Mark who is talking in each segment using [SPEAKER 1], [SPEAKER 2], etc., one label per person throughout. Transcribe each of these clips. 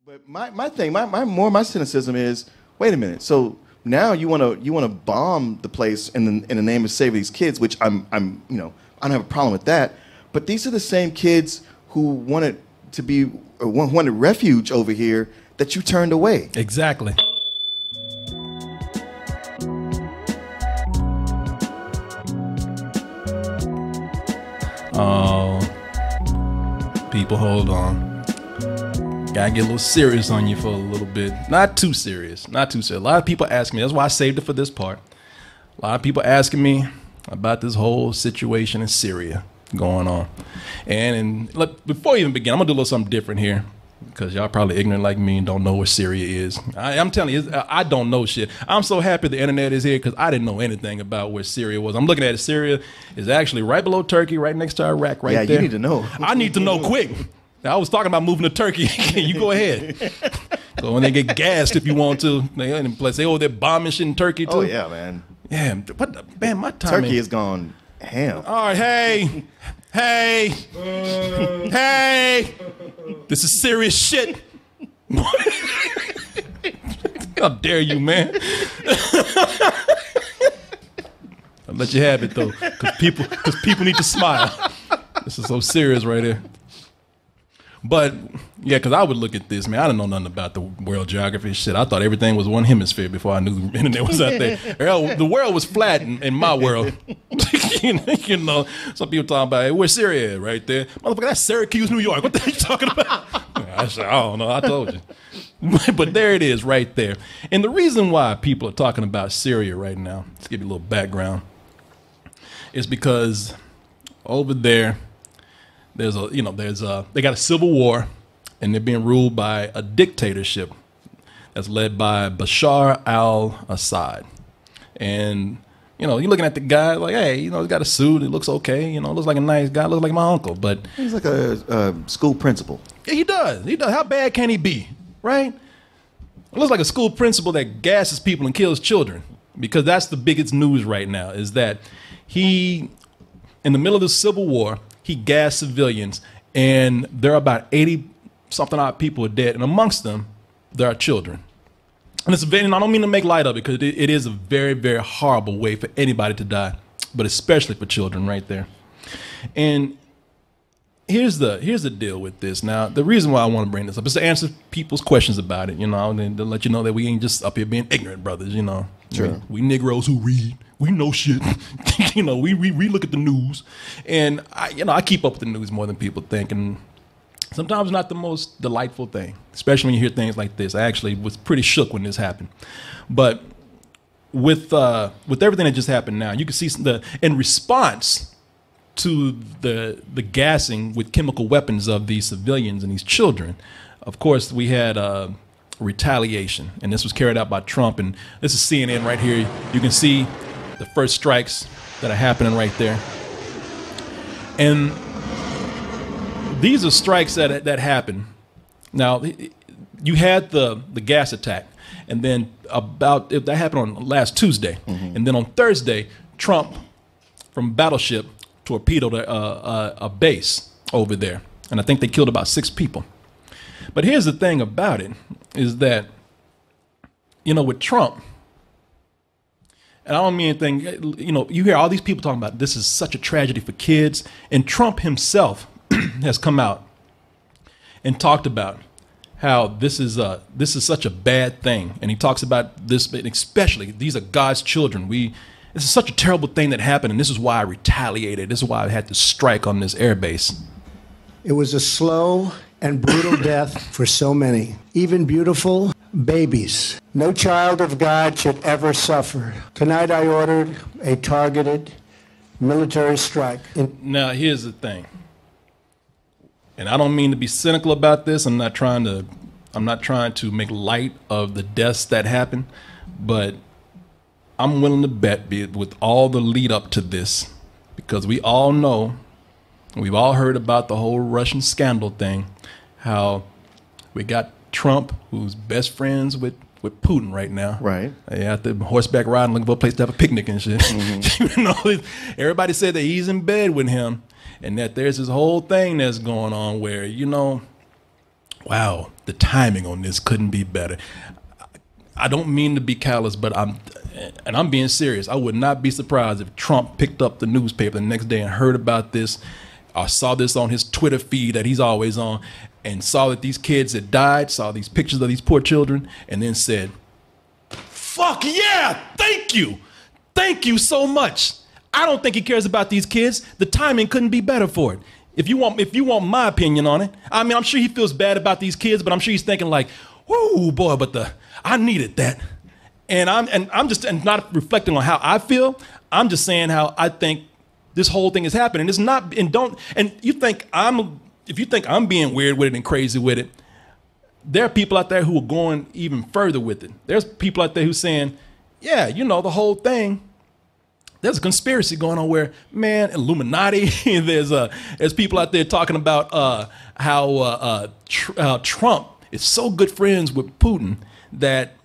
[SPEAKER 1] But my cynicism is, wait a minute. So now you wanna bomb the place in the name of saving these kids, which I don't have a problem with that. But these are the same kids who wanted refuge over here that you turned away.
[SPEAKER 2] Exactly. Oh, people, hold on. Gotta get a little serious on you for a little bit. Not too serious. Not too serious. A lot of people ask me. That's why I saved it for this part. A lot of people asking me about this whole situation in Syria going on. And look, before I even begin, I'm gonna do a little something different here, because y'all probably ignorant like me and don't know where Syria is. I'm telling you, I don't know shit. I'm so happy the internet is here, because I didn't know anything about where Syria was. I'm looking at it. Syria is actually right below Turkey, right next to Iraq, right there.
[SPEAKER 1] Yeah, you need to know.
[SPEAKER 2] I need to know quick. I was talking about moving to Turkey. You go ahead. So when they get gassed, if you want to, they're bombing shit in Turkey too.
[SPEAKER 1] Oh yeah, man.
[SPEAKER 2] Yeah, but man, my time.
[SPEAKER 1] Turkey has gone ham.
[SPEAKER 2] All right, hey, hey, this is serious shit. How dare you, man? I'll let you have it though, because people need to smile. This is so serious right here. But yeah, because I would look at this, man. I didn't know nothing about the world geography shit. I thought everything was one hemisphere before I knew the internet was out there. The world was flat in my world. you know, some people talking about, hey, where's Syria right there? Motherfucker, that's Syracuse, New York. What the hell are you talking about? I said, I don't know. I told you. But there it is right there. And the reason why people are talking about Syria right now, let's give you a little background, is because over there, they got a civil war, and they're being ruled by a dictatorship that's led by Bashar al-Assad. And, you're looking at the guy like, hey, he's got a suit, he looks okay, looks like a nice guy, looks like my uncle, but
[SPEAKER 1] he's like a school principal.
[SPEAKER 2] Yeah, he does. How bad can he be, right? It looks like a school principal that gasses people and kills children, because that's the biggest news right now, is that he, in the middle of the civil war, he gassed civilians, and there are about 80-something odd people are dead, and amongst them, there are children. And I don't mean to make light of it, because it is a very, very horrible way for anybody to die, but especially for children right there. And here's the deal with this. Now, the reason why I want to bring this up is to answer people's questions about it, and to let you know that we ain't just up here being ignorant brothers, Sure. We Negroes who read. We know shit. we look at the news, and I keep up with the news more than people think, and sometimes not the most delightful thing, especially when you hear things like this. I actually was pretty shook when this happened, but with everything that just happened now, you can see in response to the gassing with chemical weapons of these civilians and these children. Of course, we had retaliation, and this was carried out by Trump, and this is CNN right here. You can see the first strikes that are happening right there, and these are strikes that happen. Now, you had the gas attack, and then that happened on last Tuesday, and then on Thursday, Trump from Battleship torpedoed a base over there, and I think they killed about 6 people. But here's the thing about it, is that, with Trump, and I don't mean anything, you hear all these people talking about this is such a tragedy for kids, and Trump himself has come out and talked about how this is such a bad thing, and he talks about this, especially these are God's children. This is such a terrible thing that happened, and this is why I retaliated. This is why I had to strike on this air base.
[SPEAKER 3] It was a slow and brutal death for so many, even beautiful babies. No child of God should ever suffer. Tonight I ordered a targeted military strike.
[SPEAKER 2] Now, here's the thing, and I don't mean to be cynical about this. I'm not trying to make light of the deaths that happened, but I'm willing to bet, with all the lead up to this, because we all know, we've all heard about the whole Russian scandal thing, how we got Trump, who's best friends with Putin right now.
[SPEAKER 1] Right.
[SPEAKER 2] They out there horseback riding, looking for a place to have a picnic and shit. Everybody said that he's in bed with him, and that there's this whole thing that's going on where, Wow, the timing on this couldn't be better. I don't mean to be callous, but I'm being serious. I would not be surprised if Trump picked up the newspaper the next day and heard about this, or saw this on his Twitter feed that he's always on, and saw that these kids had died, saw these pictures of these poor children, and then said, fuck yeah, thank you so much. I don't think he cares about these kids. The timing couldn't be better for it. If you want my opinion on it, I mean, I'm sure he feels bad about these kids, but I'm sure he's thinking like, whoo, boy, but I needed that. And I'm just not reflecting on how I feel. I'm just saying how I think this whole thing is happening. It's not, if you think I'm being weird with it and crazy with it, there are people out there who are going even further with it. There's people out there who's saying, yeah, the whole thing, there's a conspiracy going on where, man, Illuminati. There's people out there talking about how Trump is so good friends with Putin that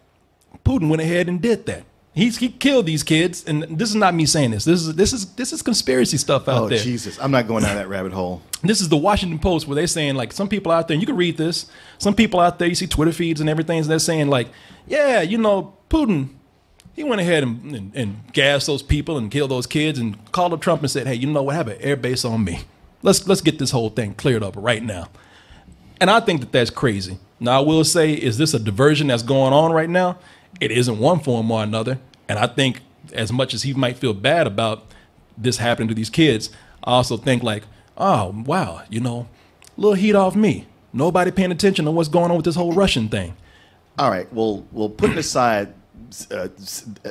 [SPEAKER 2] Putin went ahead and did that. He killed these kids, and this is not me saying this. This is conspiracy stuff out there. Oh
[SPEAKER 1] Jesus, I'm not going down that rabbit hole.
[SPEAKER 2] This is the Washington Post where they're saying like some people out there, and you can read this. Some people out there, you see Twitter feeds and everything, and they're saying like, yeah, Putin. He went ahead and gassed those people and killed those kids and called up Trump and said, hey, you know what, have an air base on me. Let's get this whole thing cleared up right now. And I think that that's crazy. Now, I will say, is this a diversion that's going on right now? It isn't one form or another. And I think as much as he might feel bad about this happening to these kids, I also think like, oh, wow, a little heat off me. Nobody paying attention to what's going on with this whole Russian thing. All
[SPEAKER 1] right, well, putting aside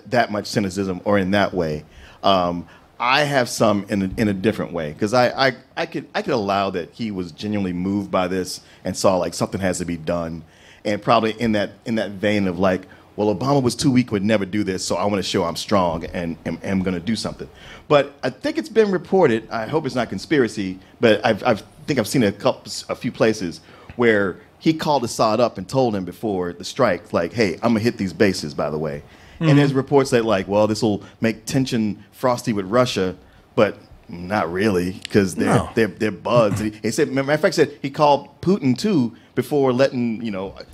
[SPEAKER 1] that much cynicism or in that way, I have some in a different way, because I could allow that he was genuinely moved by this and saw like something has to be done, and probably in that vein of like, well, Obama was too weak, would never do this, so I want to show I'm strong and am going to do something. But I think it's been reported, I hope it's not conspiracy, but I think I've seen a few places where he called Assad up and told him before the strike, like, hey, I'm gonna hit these bases, by the way. Mm-hmm. And there's reports that like, well, this will make tension frosty with Russia, but not really, because they're buds. He said, matter of fact, said he called Putin too before letting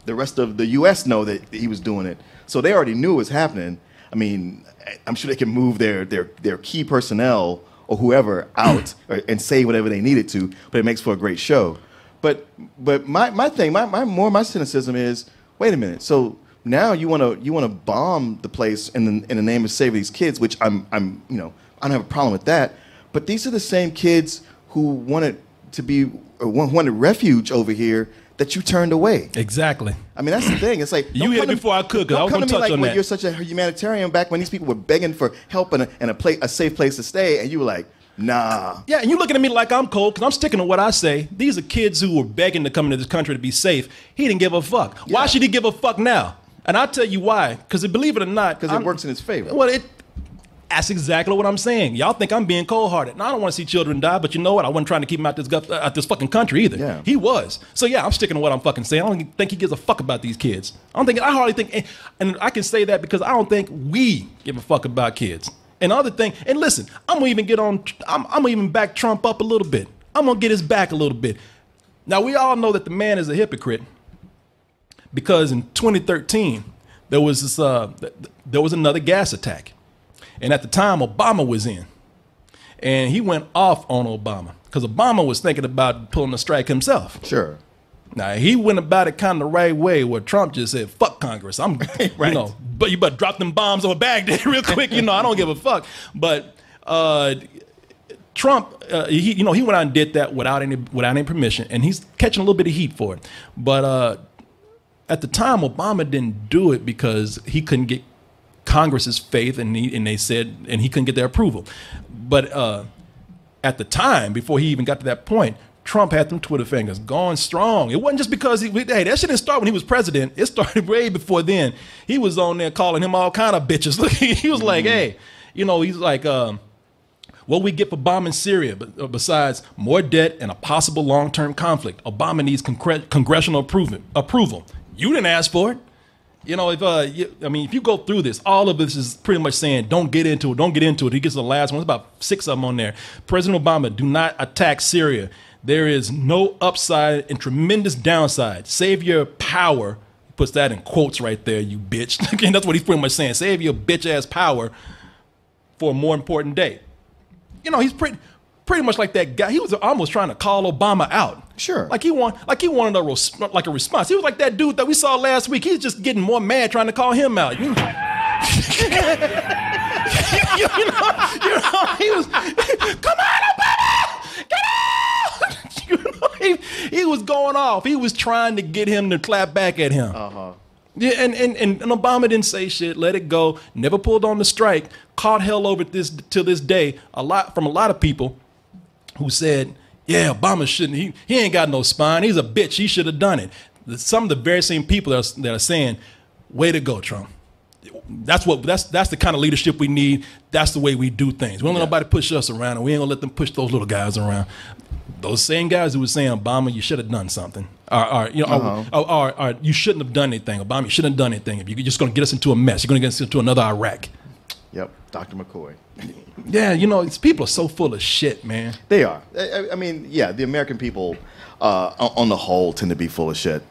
[SPEAKER 1] the rest of the U.S. know that he was doing it. So they already knew it was happening. I mean, I'm sure they can move their key personnel or whoever out and say whatever they needed to, but it makes for a great show. But my cynicism is, wait a minute. So now you want to bomb the place in the name of saving these kids, which I don't have a problem with that. But these are the same kids who wanted refuge over here that you turned away.
[SPEAKER 2] Exactly.
[SPEAKER 1] I mean, that's the thing. It's like
[SPEAKER 2] you hit it before I could, because I was going to touch on that.
[SPEAKER 1] You're such a humanitarian back when these people were begging for help and a safe place to stay, and you were like, nah.
[SPEAKER 2] Yeah, and you looking at me like I'm cold because I'm sticking to what I say. These are kids who were begging to come into this country to be safe. He didn't give a fuck. Yeah. Why should he give a fuck now? And I'll tell you why. Because believe it or not,
[SPEAKER 1] because it works in his favor.
[SPEAKER 2] Well, that's exactly what I'm saying. Y'all think I'm being cold-hearted. Now, I don't want to see children die, but you know what? I wasn't trying to keep him out this fucking country either. Yeah. He was. So yeah, I'm sticking to what I'm fucking saying. I don't think he gives a fuck about these kids. I hardly think, and I can say that because I don't think we give a fuck about kids. And other thing, and listen, I'm gonna even back Trump up a little bit. I'm gonna get his back a little bit. Now, we all know that the man is a hypocrite, because in 2013 there was another gas attack, and at the time Obama was in, and he went off on Obama because Obama was thinking about pulling a strike himself.
[SPEAKER 1] Sure.
[SPEAKER 2] Now, he went about it kind of the right way, where Trump just said, fuck Congress. I'm, right. But you better drop them bombs over Baghdad real quick. I don't give a fuck. But Trump, he went out and did that without any permission, and he's catching a little bit of heat for it. But at the time, Obama didn't do it because he couldn't get Congress's faith, and they said, and he couldn't get their approval. But at the time, before he even got to that point, Trump had them Twitter fingers going strong. It wasn't just because that shit didn't start when he was president. It started way before then. He was on there calling him all kind of bitches. Look, he was like, hey, he's like, what we get for bombing Syria, besides more debt and a possible long-term conflict, Obama needs congressional approval. You didn't ask for it. If you go through this, all of this is pretty much saying, don't get into it, don't get into it. He gets the last one. There's about 6 of them on there. President Obama, do not attack Syria. There is no upside and tremendous downside. Save your power. He puts that in quotes right there, you bitch. Again, that's what he's pretty much saying. Save your bitch ass power for a more important day. You know, he's pretty much like that guy. He was almost trying to call Obama out.
[SPEAKER 1] Sure.
[SPEAKER 2] Like he wanted a response. He was like that dude that we saw last week. He's just getting more mad trying to call him out. You know, he was, come on, Obama! Get out! You know, he was going off. He was trying to get him to clap back at him. Uh-huh. Yeah, and Obama didn't say shit, let it go, never pulled on the strike, caught hell over this till this day, from a lot of people who said, yeah, Obama shouldn't, he ain't got no spine, he's a bitch, he should have done it. Some of the very same people that are saying, way to go, Trump. That's the kind of leadership we need. That's the way we do things. We don't let nobody push us around, and we ain't gonna let them push those little guys around. Those same guys who were saying, Obama, you should have done something. Or you shouldn't have done anything. Obama, you shouldn't have done anything. If you're just going to get us into a mess, you're going to get us into another Iraq.
[SPEAKER 1] Yep, Dr. McCoy.
[SPEAKER 2] Yeah, you know, these people are so full of shit, man.
[SPEAKER 1] They are. I mean, yeah, the American people, on the whole, tend to be full of shit.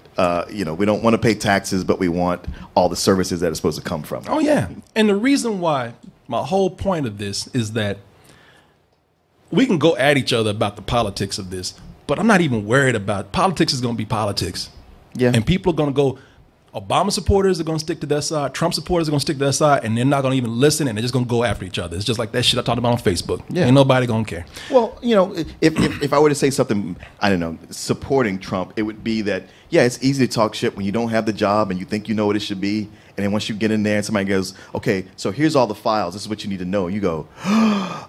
[SPEAKER 1] You know, we don't want to pay taxes, but we want all the services that are supposed to come from it.
[SPEAKER 2] Oh, yeah. And the reason why, my whole point of this is that we can go at each other about the politics of this, but I'm not even worried about politics. Is going to be politics. Yeah. And people are going to go, Obama supporters are going to stick to their side, Trump supporters are going to stick to their side, and they're not going to even listen, and they're just going to go after each other. It's just like that shit I talked about on Facebook. Yeah. Ain't nobody going to care.
[SPEAKER 1] Well, you know, if I were to say something, I don't know, supporting Trump, it would be that, yeah, it's easy to talk shit when you don't have the job and you think you know what it should be. And then once you get in there and somebody goes, okay, so here's all the files. This is what you need to know. You go,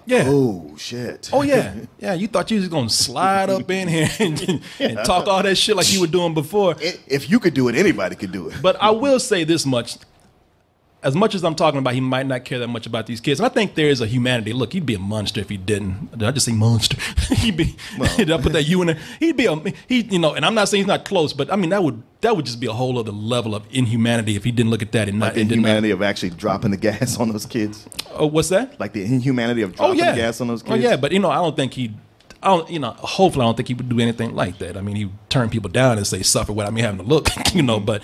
[SPEAKER 1] yeah. Oh, shit.
[SPEAKER 2] Oh, yeah. Yeah, you thought you was going to slide up in here and talk all that shit like you were doing before.
[SPEAKER 1] If you could do it, anybody could do it.
[SPEAKER 2] But I will say this much. As much as I'm talking about, he might not care that much about these kids. And I think there is a humanity. Look, he'd be a monster if he didn't. Did I just say monster? He'd be. Well. Did I put that U in there? He'd be you know. And I'm not saying he's not close, but I mean that would just be a whole other level of inhumanity if he didn't look at that and
[SPEAKER 1] like
[SPEAKER 2] not
[SPEAKER 1] the inhumanity of actually dropping the gas on those kids.
[SPEAKER 2] Oh, what's that?
[SPEAKER 1] Like the inhumanity of dropping the gas on those kids.
[SPEAKER 2] Oh yeah, but you know, I don't think he'd. You know, hopefully I don't think he would do anything like that. I mean, he would turn people down and say suffer without me having to look. You know, but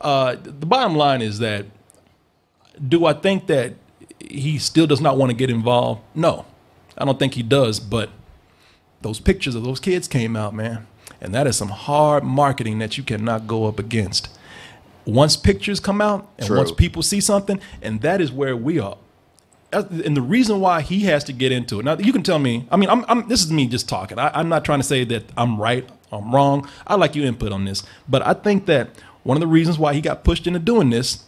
[SPEAKER 2] the bottom line is that. Do I think that he still does not want to get involved? No, I don't think he does. But those pictures of those kids came out, man. And that is some hard marketing that you cannot go up against. Once pictures come out and once people see something, and that is where we are. And the reason why he has to get into it. Now, you can tell me, I mean, this is me just talking. I'm not trying to say that I'm right, I'm wrong. I like your input on this. But I think that one of the reasons why he got pushed into doing this,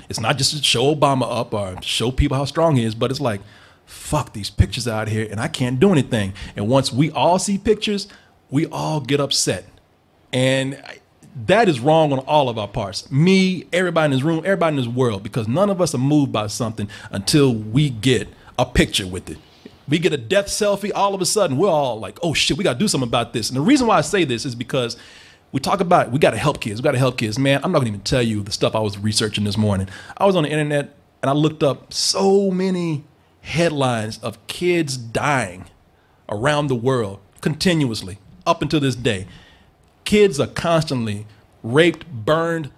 [SPEAKER 2] it's not just to show Obama up or show people how strong he is, but it's like, fuck these pictures out here and I can't do anything. And once we all see pictures, we all get upset. And that is wrong on all of our parts. Me, everybody in this room, everybody in this world, because none of us are moved by something until we get a picture with it. We get a death selfie, all of a sudden we're all like, oh shit, we got to do something about this. And the reason why I say this is because we talk about, we got to help kids. We got to help kids. Man, I'm not going to even tell you the stuff I was researching this morning. I was on the internet and I looked up so many headlines of kids dying around the world continuously up until this day. Kids are constantly raped, burned,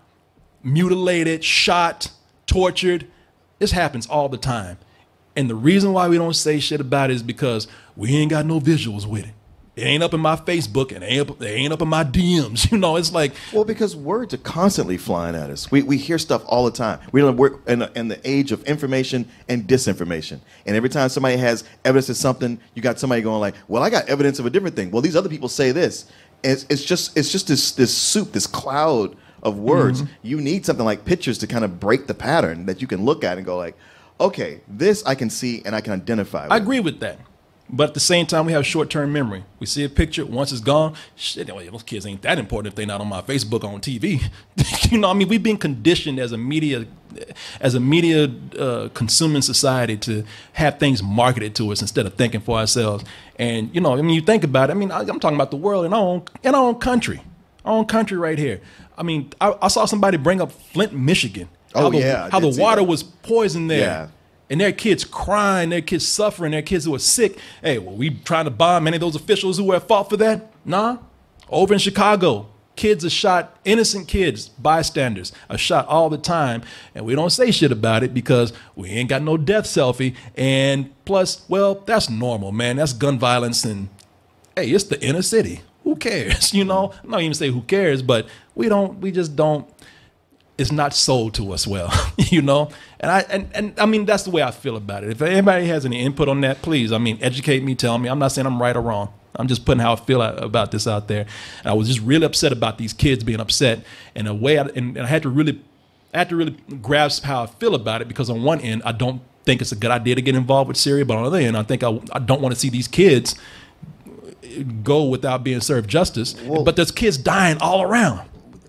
[SPEAKER 2] mutilated, shot, tortured. This happens all the time. And the reason why we don't say shit about it is because we ain't got no visuals with it. It ain't up in my Facebook and it ain't up in my DMs. You know, it's like...
[SPEAKER 1] Well, because words are constantly flying at us. We hear stuff all the time. We're in the age of information and disinformation. And every time somebody has evidence of something, you got somebody going like, well, I got evidence of a different thing. Well, these other people say this. And it's just this soup, this cloud of words. Mm-hmm. You need something like pictures to kind of break the pattern that you can look at and go like, okay, this I can see and I can identify with.
[SPEAKER 2] I agree with that. But at the same time, we have short-term memory. We see a picture, once it's gone, shit, those kids ain't that important if they're not on my Facebook or on TV. You know, I mean, we've been conditioned as a media consuming society to have things marketed to us instead of thinking for ourselves. And, you know, I mean, you think about it. I mean, I'm talking about the world in our own country. Our own country right here. I mean, I saw somebody bring up Flint, Michigan. How the water was poisoned there. Yeah. and their kids crying, their kids suffering, their kids who are sick. Hey, well, we trying to bomb any of those officials who were at fault for that? Nah. Over in Chicago, kids are shot, innocent kids, bystanders are shot all the time, and we don't say shit about it because we ain't got no death selfie. And plus, well, that's normal, man. That's gun violence, and hey, it's the inner city. Who cares? You know, I'm not even say who cares, but we just don't. It's not sold to us well, you know. And I mean, that's the way I feel about it. If anybody has any input on that, please, I mean, educate me, tell me. I'm not saying I'm right or wrong. I'm just putting how I feel about this out there. And I was just really upset about these kids being upset in a way, and I had to really grasp how I feel about it, because on one end, I don't think it's a good idea to get involved with Syria, but on the other end, I think I don't want to see these kids go without being served justice. Well, but there's kids dying all around.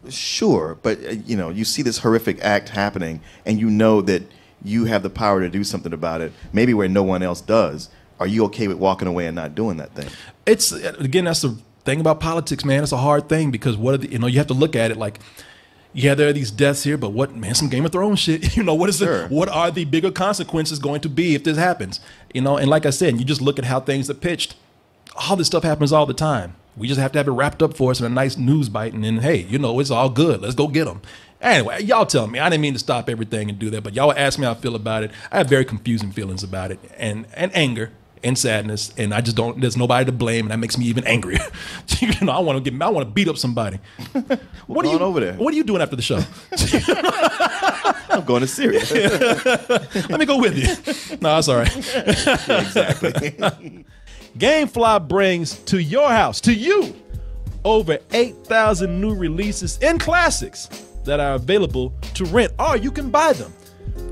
[SPEAKER 1] Sure, but you know, you see this horrific act happening, and you know that you have the power to do something about it, maybe where no one else does. Are you okay with walking away and not doing that thing? It's,
[SPEAKER 2] again, that's the thing about politics, man. It's a hard thing, because what are the, you know, you have to look at it like, yeah, there are these deaths here, but what, man, some Game of Thrones shit. You know, what is it? What are the bigger consequences going to be if this happens? You know, and like I said, you just look at how things are pitched. All this stuff happens all the time. We just have to have it wrapped up for us in a nice news bite, and then, hey, you know, it's all good. Let's go get them. Anyway, y'all tell me. I didn't mean to stop everything and do that, but y'all ask me how I feel about it. I have very confusing feelings about it, and anger and sadness, and I just don't. There's nobody to blame, and that makes me even angrier. You know, I want to beat up somebody. What are you over there? What are you doing after the show?
[SPEAKER 1] I'm going to Syria.
[SPEAKER 2] Let me go with you. No, that's all right.
[SPEAKER 1] Yeah, exactly.
[SPEAKER 2] Gamefly brings to your house, to you, over 8,000 new releases and classics that are available to rent, or you can buy them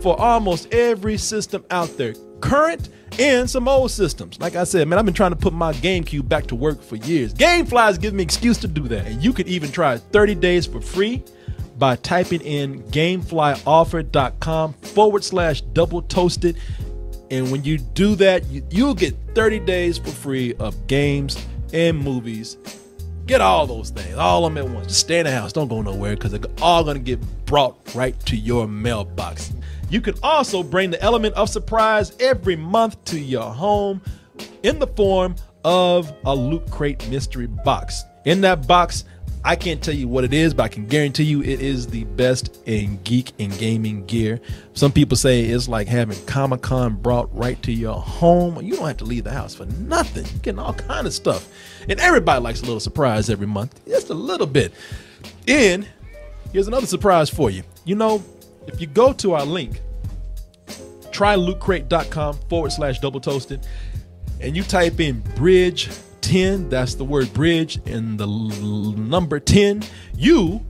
[SPEAKER 2] for almost every system out there, current and some old systems. Like I said, man, I've been trying to put my GameCube back to work for years. Gamefly has given me an excuse to do that. And you can even try 30 days for free by typing in gameflyoffer.com/double toasted. And when you do that, you'll get 30 days for free of games and movies. Get all those things, all of them at once. Just stay in the house. Don't go nowhere, because they're all going to get brought right to your mailbox. You can also bring the element of surprise every month to your home in the form of a Loot Crate mystery box. In that box, I can't tell you what it is, but I can guarantee you it is the best in geek and gaming gear. Some people say it's like having Comic-Con brought right to your home. You don't have to leave the house for nothing. You're getting all kind of stuff. And everybody likes a little surprise every month. Just a little bit. And here's another surprise for you. You know, if you go to our link, trylootcrate.com/double toasted, and you type in bridge 10, that's the word bridge and the number 10, you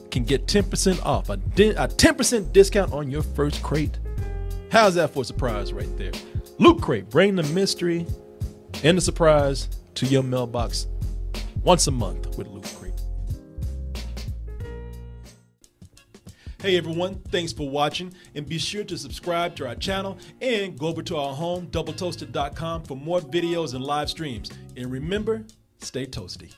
[SPEAKER 2] can get 10% off, a 10% discount on your first crate. How's that for a surprise right there? Loot Crate, bring the mystery and the surprise to your mailbox once a month with Loot Crate. Hey everyone, thanks for watching, and be sure to subscribe to our channel and go over to our home, doubletoasted.com, for more videos and live streams. And remember, stay toasty.